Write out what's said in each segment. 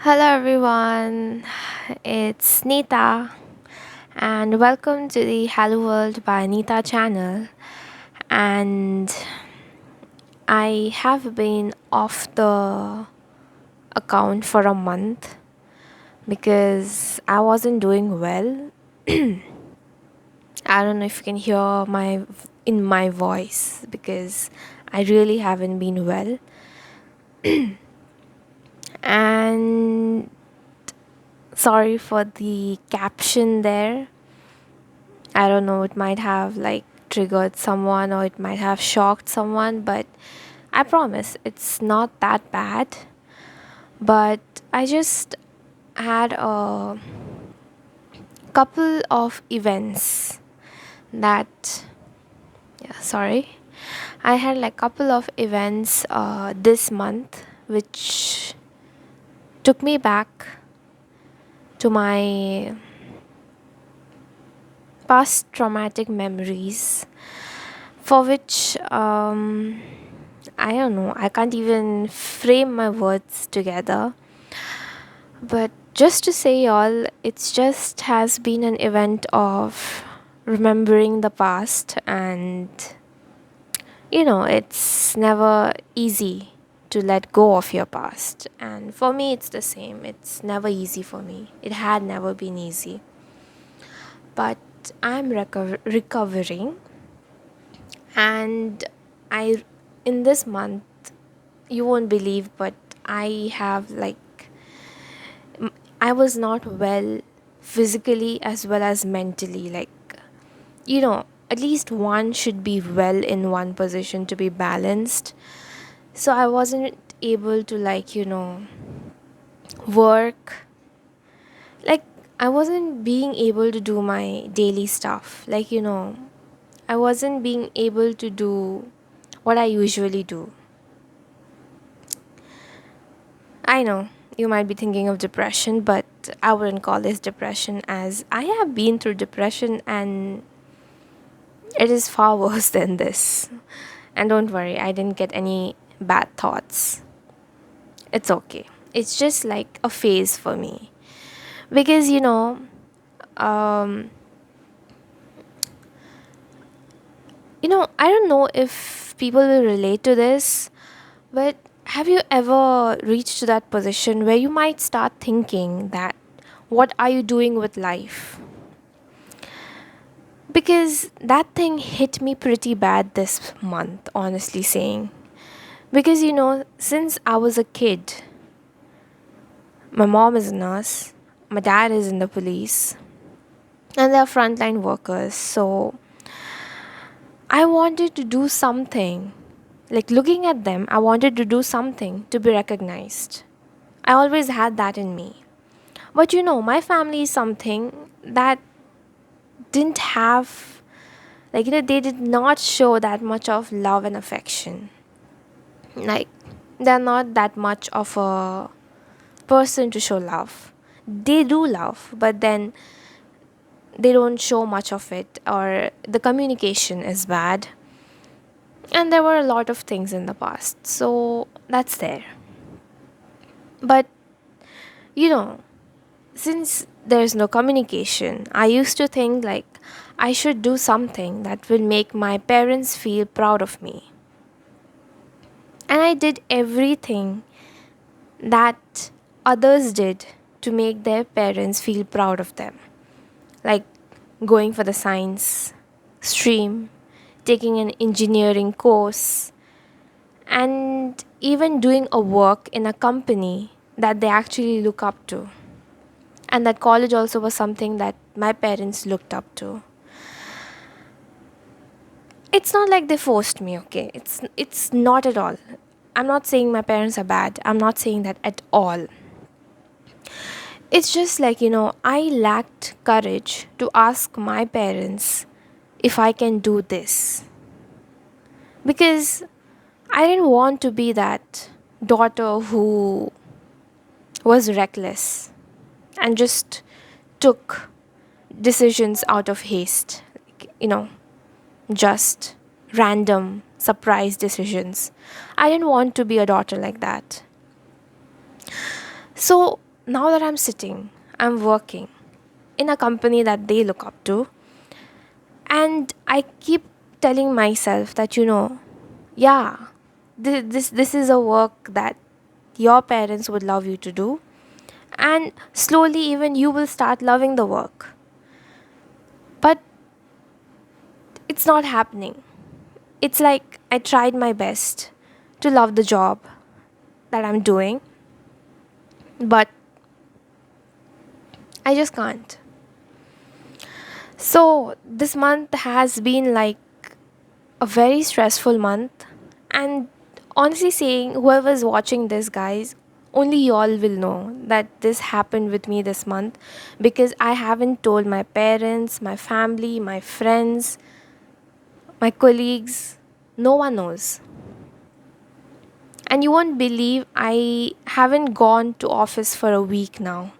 Hello everyone, it's Nita and welcome to the Hello World by Nita channel. And I have been off the account for a month because I wasn't doing well. I don't know if you can hear my voice because I really haven't been well. And sorry for the caption there. I don't know, it might have like triggered someone or it might have shocked someone, but I promise it's not that bad. But I just had a couple of events that, yeah, sorry. I had like couple of events this month which took me back to my past traumatic memories for which I don't know, I can't even frame my words together. But just to say, all, it's just has been an event of remembering the past, and it's never easy to let go of your past. And for me, it's the same. It's never easy for me. It had never been easy. But I'm recovering, and I, in this month, you won't believe, but I have like I was not well physically as well as mentally. Like, at least one should be well in one position to be balanced. So I wasn't able to, like, work. Like, I wasn't being able to do my daily stuff. Like, I wasn't being able to do what I usually do. I know you might be thinking of depression, but I wouldn't call this depression, as I have been through depression and it is far worse than this. And don't worry, I didn't get any bad thoughts. It's okay. It's just like a phase for me. Because, um, I don't know if people will relate to this, but have you ever reached to that position where you might start thinking that what are you doing with life? Because that thing hit me pretty bad this month, honestly saying. Because, since I was a kid, my mom is a nurse, my dad is in the police, and they're frontline workers. So I wanted to do something. Like, looking at them, I wanted to do something to be recognized. I always had that in me. But my family is something that didn't have, like, they did not show that much of love and affection. Like, they're not that much of a person to show love. They do love, but then they don't show much of it, or the communication is bad. And there were a lot of things in the past, so that's there. But you know since there's no communication, I used to think like I should do something that will make my parents feel proud of me. And I did everything that others did to make their parents feel proud of them, like going for the science stream, taking an engineering course, and even doing a work in a company that they actually look up to. And that college also was something that my parents looked up to. It's not like they forced me, okay? It's not at all. I'm not saying my parents are bad. I'm not saying that at all. It's just like, I lacked courage to ask my parents if I can do this. Because I didn't want to be that daughter who was reckless and just took decisions out of haste. Like, just random surprise decisions. I didn't want to be a daughter like that. So now that I'm sitting, I'm working in a company that they look up to, and I keep telling myself that, yeah, this is a work that your parents would love you to do, and slowly even you will start loving the work. But it's not happening. It's like I tried my best to love the job that I'm doing, but I just can't. So this month has been like a very stressful month, and honestly saying, whoever's watching this, guys, only y'all will know that this happened with me this month, because I haven't told my parents, my family, my friends, my colleagues. No one knows. And you won't believe, I haven't gone to office for a week now.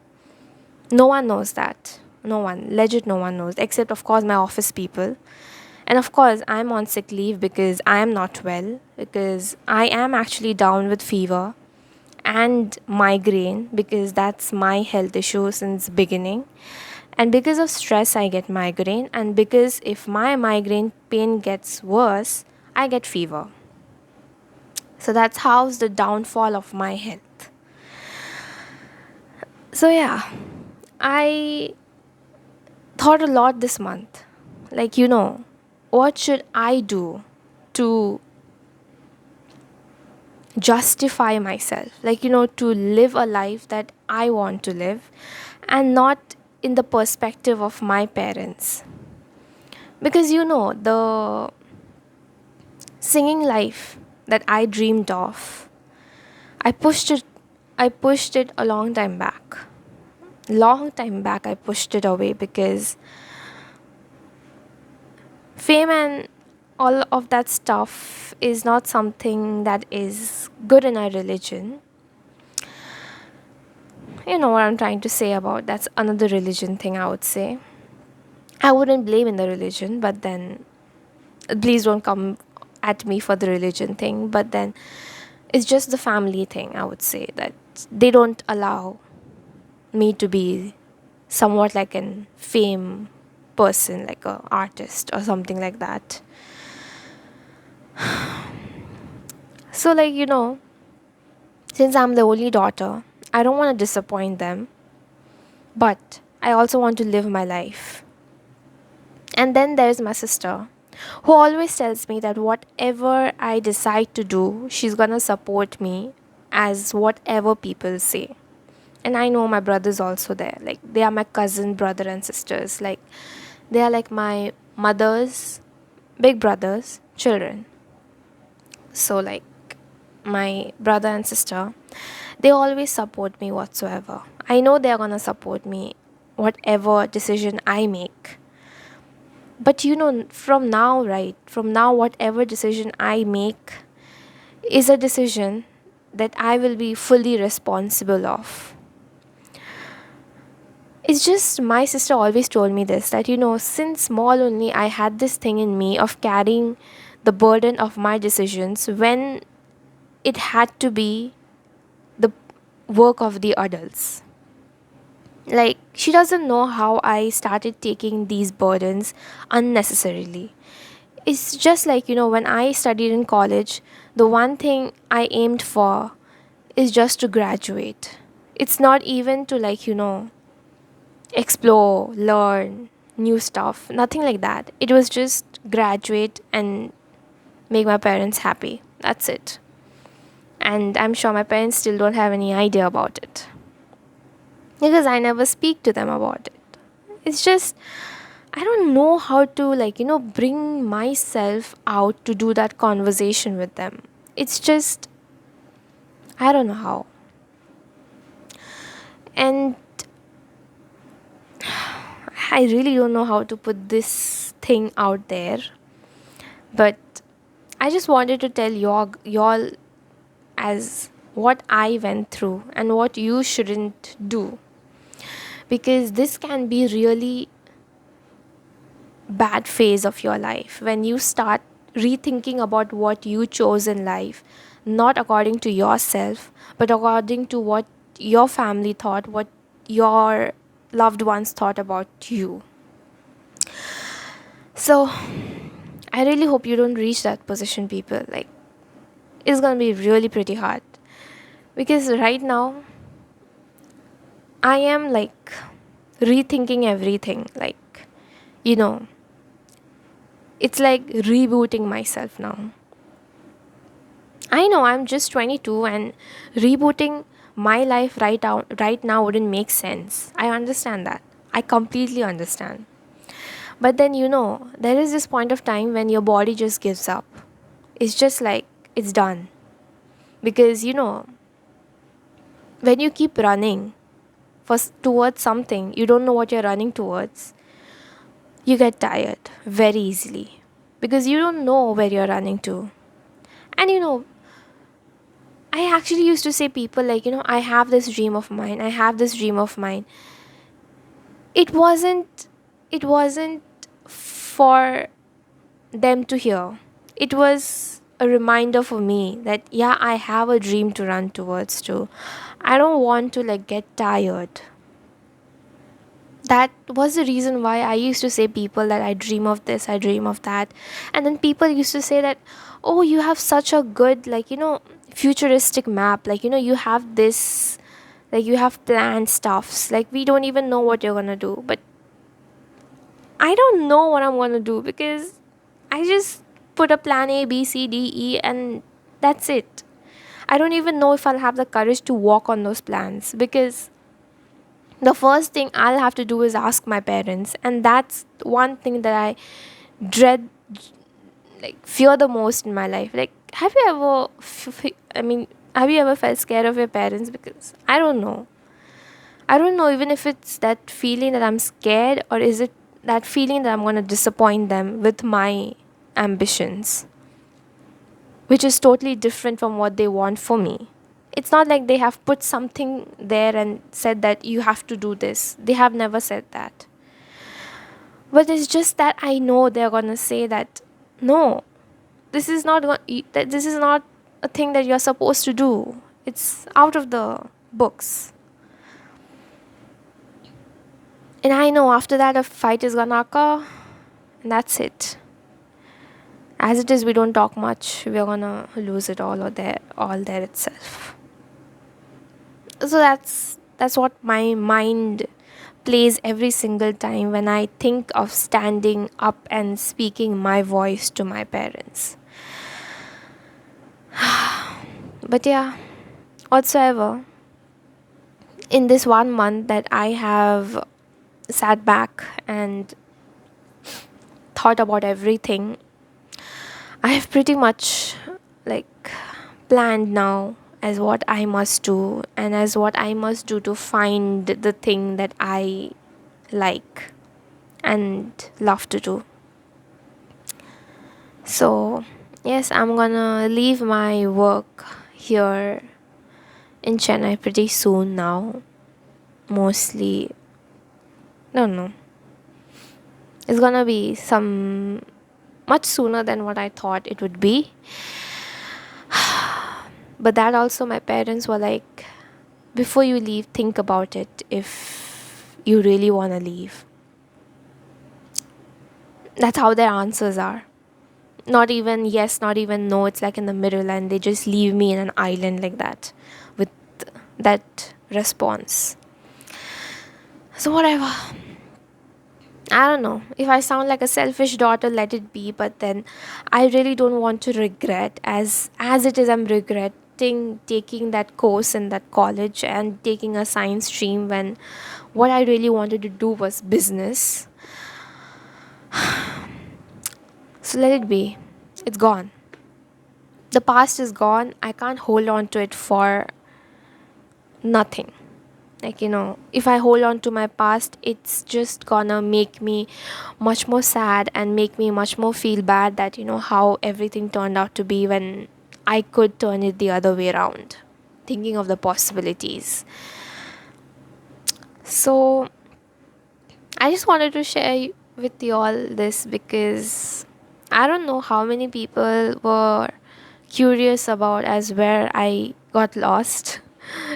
No one knows that. No one. Legit, no one knows. Except, of course, my office people. And of course, I'm on sick leave because I am not well. Because I am actually down with fever and migraine, because that's my health issue since beginning. And because of stress, I get migraine. And because if my migraine pain gets worse, I get fever. So that's how's the downfall of my health. So yeah, I thought a lot this month. Like, what should I do to justify myself? Like, to live a life that I want to live, and not in the perspective of my parents. Because, the singing life that I dreamed of, I pushed it I pushed it a long time back. Long time back I pushed it away, because fame and all of that stuff is not something that is good in our religion. You know what I'm trying to say about that's another religion thing, I would say. I wouldn't blame in the religion, but then please don't come at me for the religion thing. But then it's just the family thing, I would say, that they don't allow me to be somewhat like an fame person, like a artist or something like that. So, like, since I'm the only daughter, I don't want to disappoint them, but I also want to live my life. And then there's my sister, who always tells me that whatever I decide to do, she's gonna support me as whatever people say. And I know my brother's also there. Like, they are my cousin, brother, and sisters. Like, they are like my mother's big brother's children. So, like, my brother and sister, they always support me whatsoever. I know they're gonna support me whatever decision I make. But from now, right? From now, whatever decision I make is a decision that I will be fully responsible of. It's just my sister always told me this, that since small only I had this thing in me of carrying the burden of my decisions when it had to be the work of the adults. Like, she doesn't know how I started taking these burdens unnecessarily. It's just like, when I studied in college, the one thing I aimed for is just to graduate. It's not even to, like, explore, learn new stuff, nothing like that. It was just graduate and make my parents happy. That's it. And I'm sure my parents still don't have any idea about it, because I never speak to them about it. It's just, I don't know how to, like, bring myself out to do that conversation with them. It's just, I don't know how. And I really don't know how to put this thing out there. But I just wanted to tell y'all as what I went through and what you shouldn't do. Because this can be really bad phase of your life when you start rethinking about what you chose in life, not according to yourself, but according to what your family thought, what your loved ones thought about you. So I really hope you don't reach that position, people. Like, it's gonna be really pretty hard. Because right now, I am like rethinking everything. Like, you know, it's like rebooting myself now. I know I'm just 22 and rebooting my life right now wouldn't make sense. I understand that. I completely understand. But then there is this point of time when your body just gives up. It's just like it's done. Because when you keep running towards something, you don't know what you're running towards, you get tired very easily because you don't know where you're running to. And I actually used to say people like, I have this dream of mine. I have this dream of mine. It wasn't for them to hear. It was a reminder for me that yeah, I have a dream to run towards too. I don't want to like get tired. That was the reason why I used to say people that I dream of this, I dream of that. And then people used to say that, oh, you have such a good like, futuristic map. Like, you have this, like you have planned stuffs. Like we don't even know what you're gonna do. But I don't know what I'm gonna do because I just put a plan A, B, C, D, E, and that's it. I don't even know if I'll have the courage to walk on those plans because the first thing I'll have to do is ask my parents, and that's one thing that I dread, like fear the most in my life. Like, have you ever, have you ever felt scared of your parents? Because I don't know even if it's that feeling that I'm scared or is it that feeling that I'm gonna disappoint them with my ambitions, which is totally different from what they want for me. It's not like they have put something there and said that you have to do this. They have never said that. But it's just that I know they're gonna say that no, this is not a thing that you're supposed to do. It's out of the books. And I know after that a fight is gonna occur, and that's it. As it is, we don't talk much. We're gonna lose it all there itself. So that's what my mind plays every single time when I think of standing up and speaking my voice to my parents. But yeah, whatsoever, in this 1 month that I have sat back and thought about everything, I have pretty much like planned now as what I must do and as what I must do to find the thing that I like and love to do. So, yes, I'm gonna leave my work here in Chennai pretty soon now. Mostly, don't know. It's gonna be some much sooner than what I thought it would be. But that also, my parents were like, before you leave, think about it if you really want to leave. That's how their answers are. Not even yes, not even no. It's like in the middle, and they just leave me in an island like that with that response. So, whatever. I don't know. If I sound like a selfish daughter, let it be. But then I really don't want to regret. As it is, I'm regretting taking that course in that college and taking a science stream when what I really wanted to do was business. So let it be. It's gone. The past is gone. I can't hold on to it for nothing. Like, if I hold on to my past, it's just gonna make me much more sad and make me much more feel bad that, how everything turned out to be when I could turn it the other way around. Thinking of the possibilities. So, I just wanted to share with you all this because I don't know how many people were curious about as where I got lost.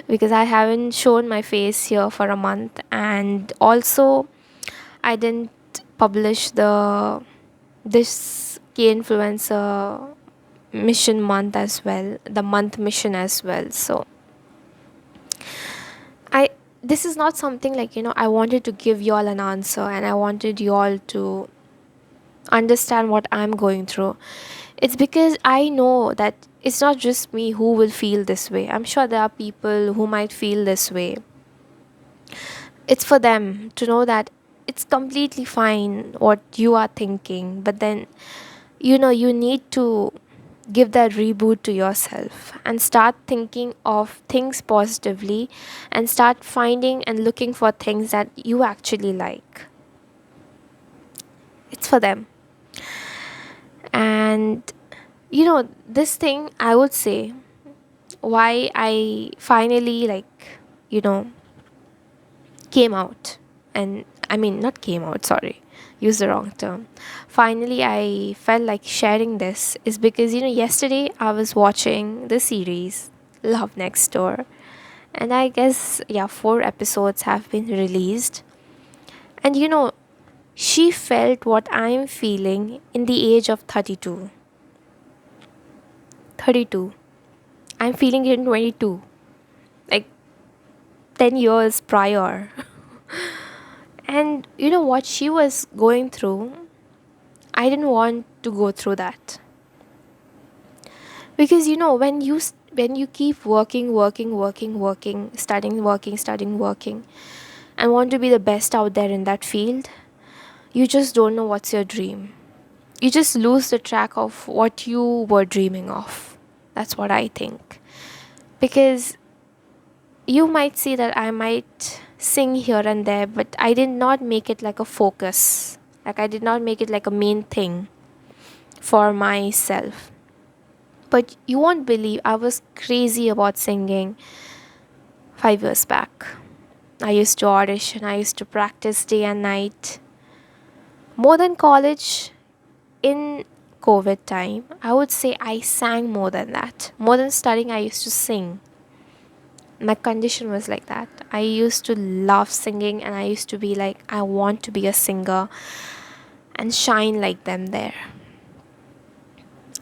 because I haven't shown my face here for a month, and also I didn't publish the this key influencer mission month as well, the month mission as well. So I this is not something like, I wanted to give you all an answer and I wanted you all to understand what I'm going through. It's because I know that it's not just me who will feel this way. I'm sure there are people who might feel this way. It's for them to know that it's completely fine what you are thinking, but then, you need to give that reboot to yourself and start thinking of things positively and start finding and looking for things that you actually like. It's for them. And this thing, I would say, why I finally, you know came out. And I mean, not came out, sorry, use the wrong term. Finally I felt like sharing this is because, yesterday I was watching the series Love Next Door, and I guess, yeah, 4 episodes have been released. And she felt what I'm feeling in the age of 32. 32. I'm feeling it in 22, like 10 years prior. And what she was going through, I didn't want to go through that. Because when you keep working, working, working, working, studying, working, and want to be the best out there in that field, you just don't know what's your dream. You just lose the track of what you were dreaming of. That's what I think. Because you might see that I might sing here and there, but I did not make it like a focus. Like, I did not make it like a main thing for myself. But you won't believe, I was crazy about singing 5 years back. I used to audition, I used to practice day and night. More than college, in COVID time, I would say I sang more than that. More than studying, I used to sing. My condition was like that. I used to love singing and I used to be like, I want to be a singer and shine like them there.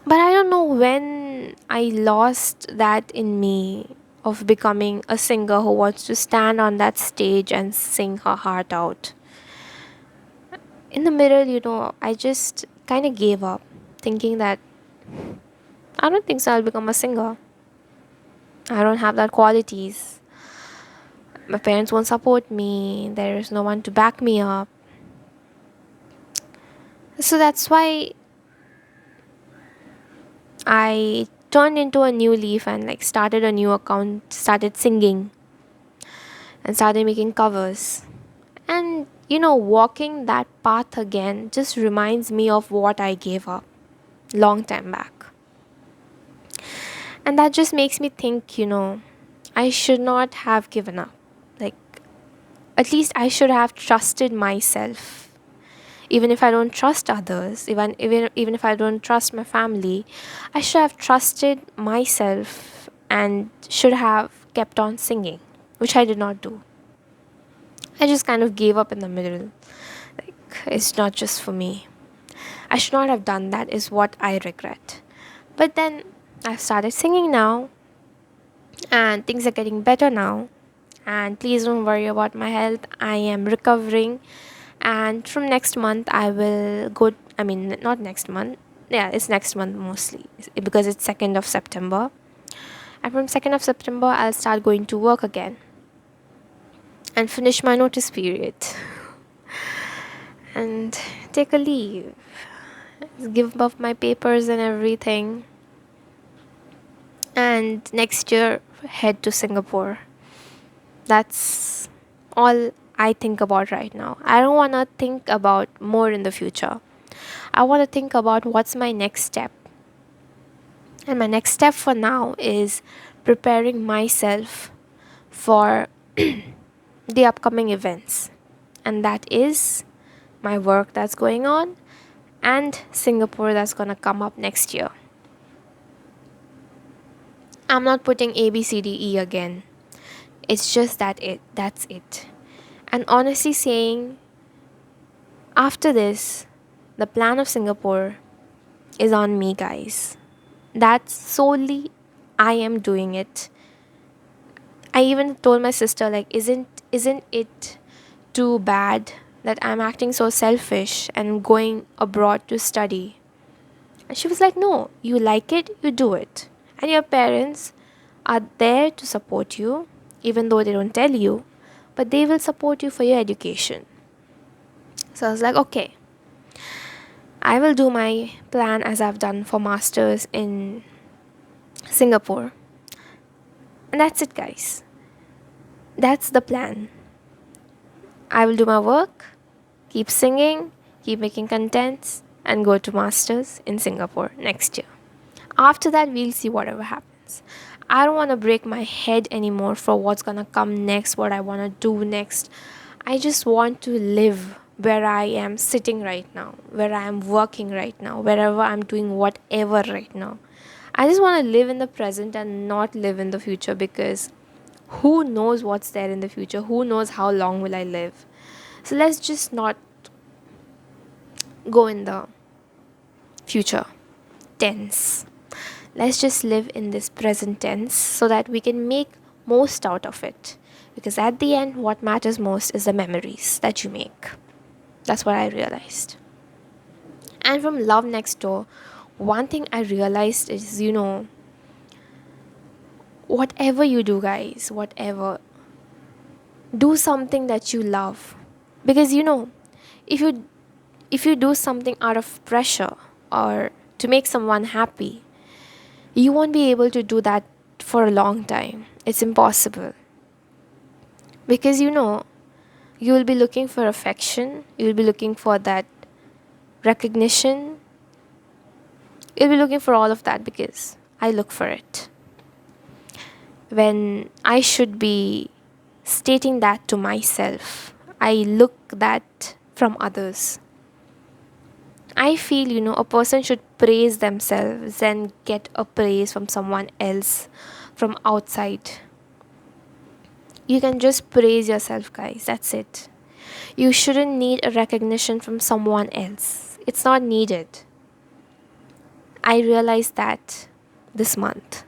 But I don't know when I lost that in me of becoming a singer who wants to stand on that stage and sing her heart out. In the middle, I just kind of gave up, thinking that I don't think so I'll become a singer. I don't have that qualities. My parents won't support me. There is no one to back me up. So that's why I turned into a new leaf and started a new account, started singing and started making covers. And walking that path again just reminds me of what I gave up long time back. And that just makes me think, I should not have given up. Like, at least I should have trusted myself. Even if I don't trust others, even if I don't trust my family, I should have trusted myself and should have kept on singing, which I did not do. I just kind of gave up in the middle. Like, it's not just for me. I should not have done that, is what I regret. But then I've started singing now, and things are getting better now. And please don't worry about my health. I am recovering. And from next month, I will go. I mean, not next month. Yeah, it's next month mostly because it's 2nd of September. And from 2nd of September, I'll start going to work again and finish my notice period and take a leave, give up my papers and everything. And next year, head to Singapore. That's all I think about right now. I don't want to think about more in the future. I want to think about what's my next step. And my next step for now is preparing myself for the upcoming events. And that is my work that's going on and Singapore that's going to come up next year. I'm not putting A, B, C, D, E again. It's just that's it. And honestly saying, after this, the plan of Singapore is on me, guys. That's solely I am doing it. I even told my sister, like, isn't it too bad that I'm acting so selfish and going abroad to study? And she was like, no, you like it, you do it. And your parents are there to support you, even though they don't tell you, but they will support you for your education. So I was like, okay, I will do my plan as I've done for masters in Singapore. And that's it, guys. That's the plan. I will do my work, keep singing, keep making contents, and go to masters in Singapore next year. After that, we'll see whatever happens. I don't want to break my head anymore for what's gonna come next, what I want to do next. I just want to live where I am sitting right now, where I am working right now, wherever I'm doing whatever right now. I just want to live in the present and not live in the future, because who knows what's there in the future? Who knows how long will I live? So let's just not go in the future tense. Let's just live in this present tense so that we can make most out of it. Because at the end, what matters most is the memories that you make. That's what I realized. And from Love Next Door, one thing I realized is, whatever you do, guys, whatever, do something that you love. Because if you if you do something out of pressure or to make someone happy, you won't be able to do that for a long time. It's impossible. Because you will be looking for affection, you will be looking for that recognition, you'll be looking for all of that, because I look for it. When I should be stating that to myself, I look that from others. I feel, a person should praise themselves and get a praise from someone else from outside. You can just praise yourself, guys. That's it. You shouldn't need a recognition from someone else. It's not needed. I realized that this month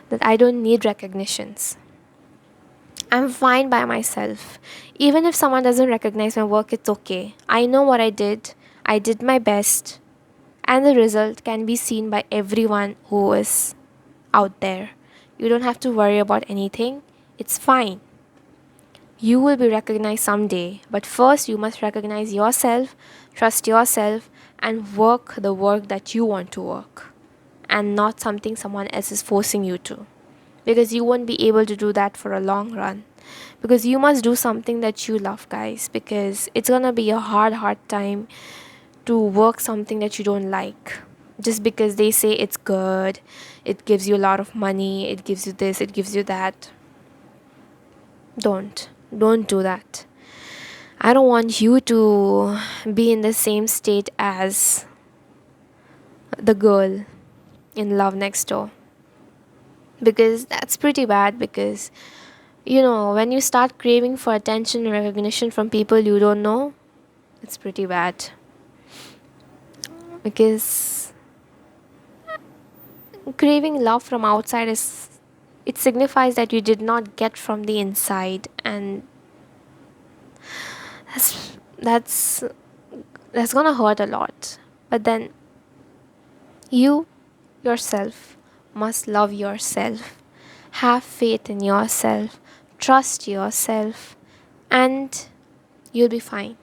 that I don't need recognitions. I'm fine by myself. Even if someone doesn't recognize my work, it's okay. I know what I did. I did my best. And the result can be seen by everyone who is out there. You don't have to worry about anything. It's fine. You will be recognized someday, but first you must recognize yourself, trust yourself, and work the work that you want to work, and not something someone else is forcing you to. Because you won't be able to do that for a long run. Because you must do something that you love, guys, because it's gonna be a hard time to work something that you don't like. Just because they say it's good, it gives you a lot of money, it gives you this, it gives you that. Don't do that. I don't want you to be in the same state as the girl in Love Next Door. Because that's pretty bad. Because, when you start craving for attention and recognition from people you don't know, it's pretty bad. Because craving love from outside it signifies that you did not get from the inside, and that's that's gonna hurt a lot. But then you yourself must love yourself, have faith in yourself, trust yourself, and you'll be fine.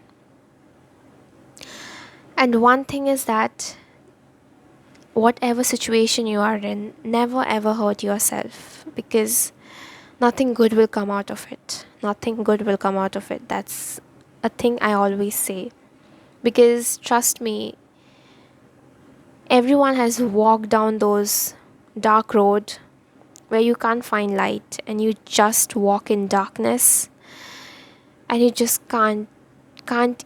And one thing is that whatever situation you are in, never ever hurt yourself, because nothing good will come out of it. Nothing good will come out of it. That's a thing I always say. Because trust me, everyone has walked down those dark road where you can't find light and you just walk in darkness, and you just can't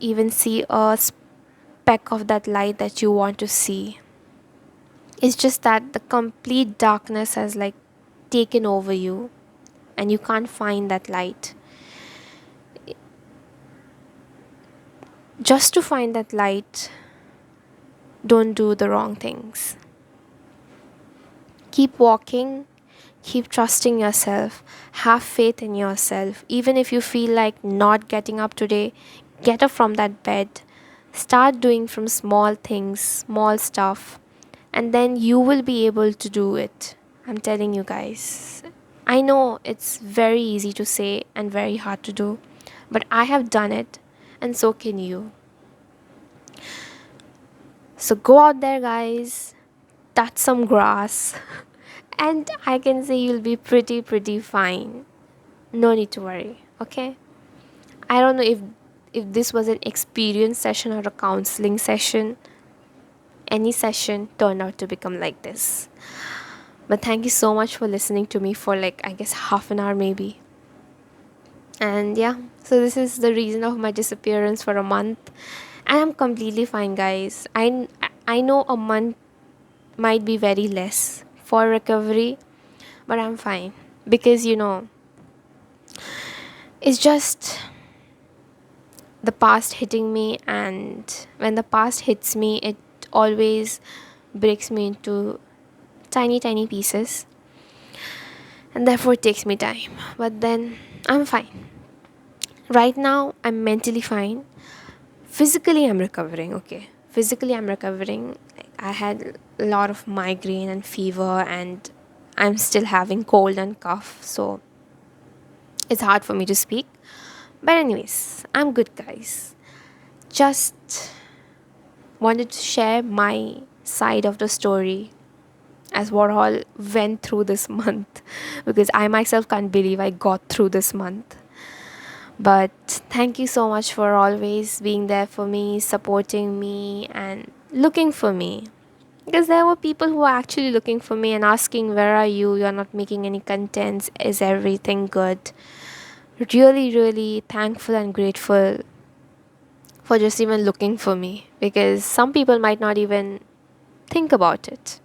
even see a speck of that light that you want to see. It's just that the complete darkness has like taken over you. and you can't find that light, just to find that light, don't do the wrong things. Keep walking, keep trusting yourself, have faith in yourself. Even if you feel like not getting up today, get up from that bed. Start doing from small things, small stuff, and then you will be able to do it. I'm telling you guys. I know it's very easy to say and very hard to do, but I have done it, and so can you. So go out there, guys, touch some grass, and I can say you'll be pretty fine. No need to worry, okay? I don't know if this was an experience session or a counseling session. Any session turned out to become like this. But thank you so much for listening to me for like, I guess, half an hour maybe. And yeah, so this is the reason of my disappearance for a month. And I'm completely fine, guys. I know a month might be very less for recovery, but I'm fine because it's just the past hitting me, and when the past hits me, it always breaks me into tiny pieces, and therefore it takes me time. But then I'm fine. Right now, I'm mentally fine. Physically, I'm recovering, okay? Physically, I'm recovering. Like, I had a lot of migraine and fever, and I'm still having cold and cough, so it's hard for me to speak. But, anyways, I'm good, guys. Just wanted to share my side of the story as what all went through this month because I myself can't believe I got through this month. But thank you so much for always being there for me, supporting me, and looking for me. Because there were people who were actually looking for me and asking, where are you? You're not making any contents. Is everything good? Really thankful and grateful for just even looking for me. Because some people might not even think about it.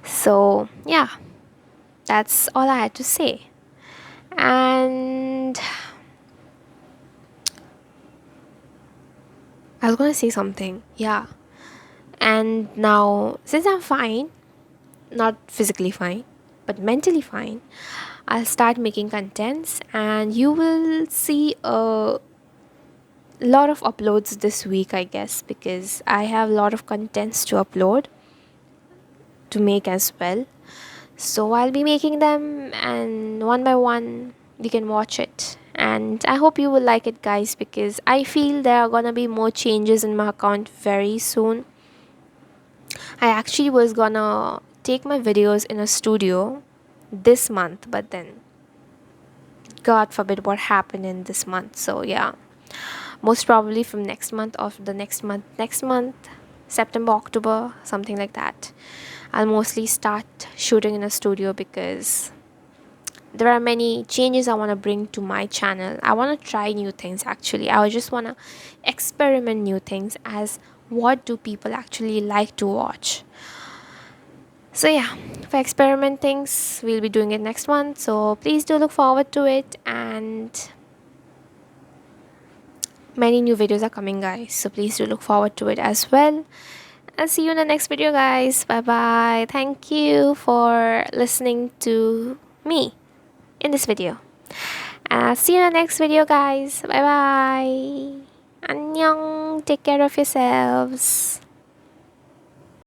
So, yeah, that's all I had to say. And I was gonna say something. Yeah. And now, since I'm fine, not physically fine, but mentally fine, I'll start making contents, and you will see a lot of uploads this week, I guess, because I have a lot of contents to upload to make as well. So I'll be making them, and one by one, you can watch it. And I hope you will like it, guys, because I feel there are gonna be more changes in my account very soon. I actually was gonna take my videos in a studio this month, but then God forbid what happened in this month. So yeah, most probably from next month or the next month, September, October, something like that, I'll mostly start shooting in a studio because there are many changes I want to bring to my channel. I want to try new things actually. I just want to experiment new things as what do people actually like to watch. So yeah, for experiment things, we'll be doing it next month. So please do look forward to it, and many new videos are coming, guys. So please do look forward to it as well. I'll see you in the next video, guys. Bye bye. Thank you for listening to me in this video. See you in the next video, guys. Bye bye. Annyeong. Take care of yourselves.